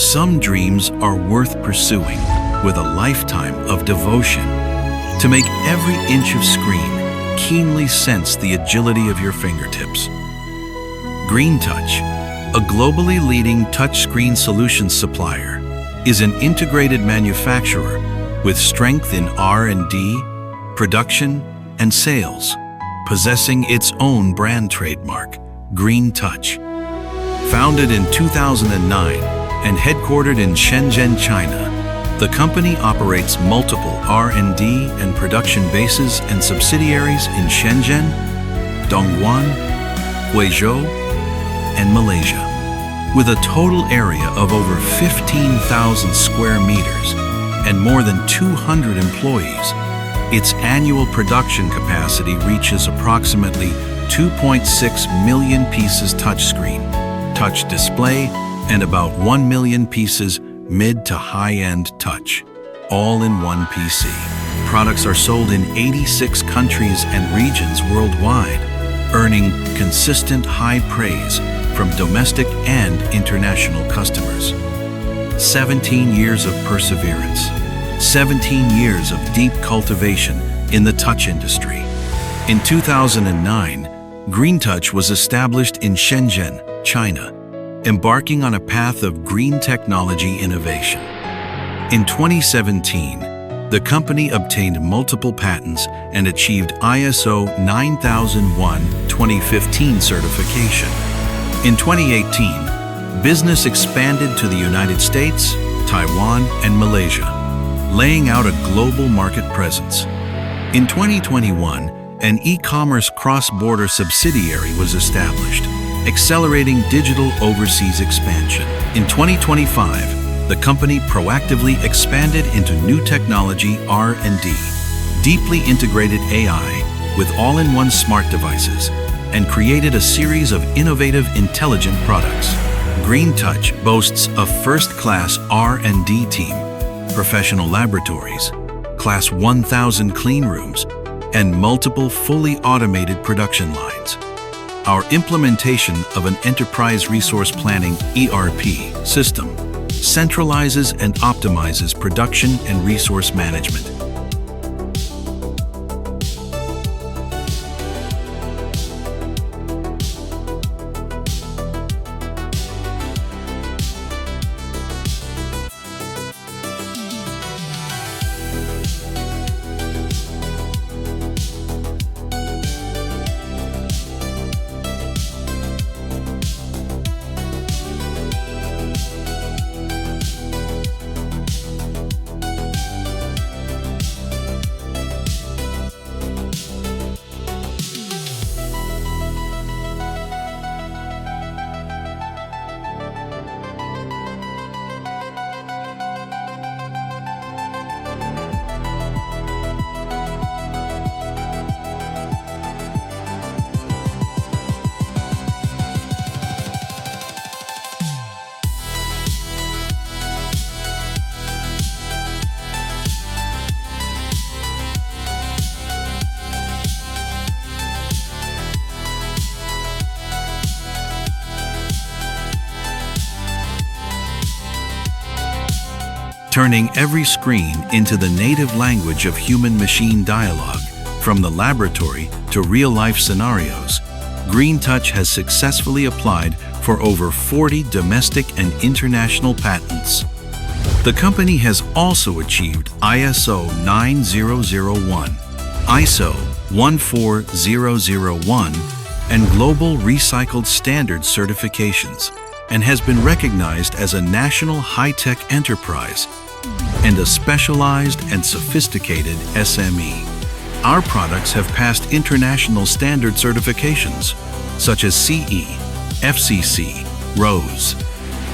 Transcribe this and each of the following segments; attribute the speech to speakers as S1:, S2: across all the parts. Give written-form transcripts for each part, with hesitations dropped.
S1: Some dreams are worth pursuing with a lifetime of devotion. To make every inch of screen keenly sense the agility of your fingertips. GreenTouch, a globally leading touchscreen solutions supplier, is an integrated manufacturer with strength in R&D, production, and sales, possessing its own brand trademark, GreenTouch. Founded in 2009 and headquartered in Shenzhen, China, the company operates multiple R&D and production bases and subsidiaries in Shenzhen, Dongguan, Guizhou, and Malaysia. With a total area of over 15,000 square meters and more than 200 employees, its annual production capacity reaches approximately 2.6 million pieces touchscreen, touch display, and about 1 million pieces mid to high-end touch, all in one PC. Products are sold in 86 countries and regions worldwide, earning consistent high praise from domestic and international customers. 17 years of perseverance, 17 years of deep cultivation in the touch industry. In 2009, GreenTouch was established in Shenzhen, China, embarking on a path of green technology innovation. In 2017, the company obtained multiple patents and achieved ISO 9001:2015 certification. In 2018, business expanded to the United States, Taiwan, and Malaysia, laying out a global market presence. In 2021, an e-commerce cross-border subsidiary was established, accelerating digital overseas expansion. In 2025, the company proactively expanded into new technology R&D, deeply integrated AI with all-in-one smart devices, and created a series of innovative intelligent products. GreenTouch boasts a first-class R&D team, professional laboratories, Class 1000 clean rooms, and multiple fully automated production lines. Our implementation of an enterprise resource planning (ERP) system centralizes and optimizes production and resource management. Turning every screen into the native language of human-machine dialogue, from the laboratory to real-life scenarios, GreenTouch has successfully applied for over 40 domestic and international patents. The company has also achieved ISO 9001, ISO 14001, and Global Recycled Standard certifications, and has been recognized as a national high-tech enterprise and a specialized and sophisticated SME. Our products have passed international standard certifications such as CE, FCC, RoHS,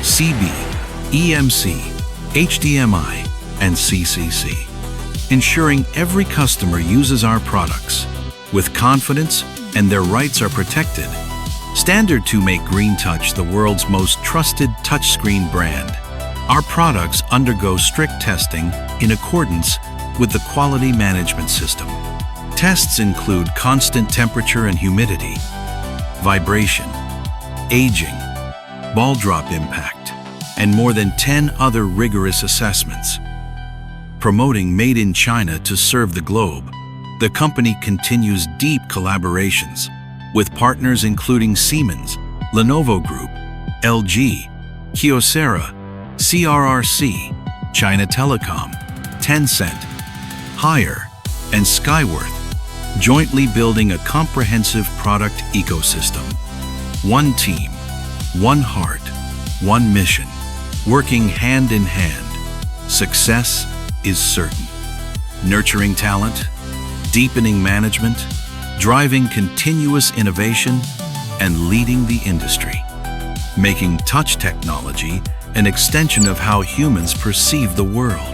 S1: CB, EMC, HDMI, and CCC, ensuring every customer uses our products with confidence and their rights are protected. Standard to make GreenTouch the world's most trusted touchscreen brand. Our products undergo strict testing in accordance with the quality management system. Tests include constant temperature and humidity, vibration, aging, ball drop impact, and more than 10 other rigorous assessments. Promoting Made in China to serve the globe, the company continues deep collaborations with partners including Siemens, Lenovo Group, LG, Kyocera, CRRC, China Telecom, Tencent, Haier, and Skyworth, jointly building a comprehensive product ecosystem. One team, one heart, one mission, working hand in hand. Success is certain. Nurturing talent, deepening management, driving continuous innovation, and leading the industry, making touch technology an extension of how humans perceive the world.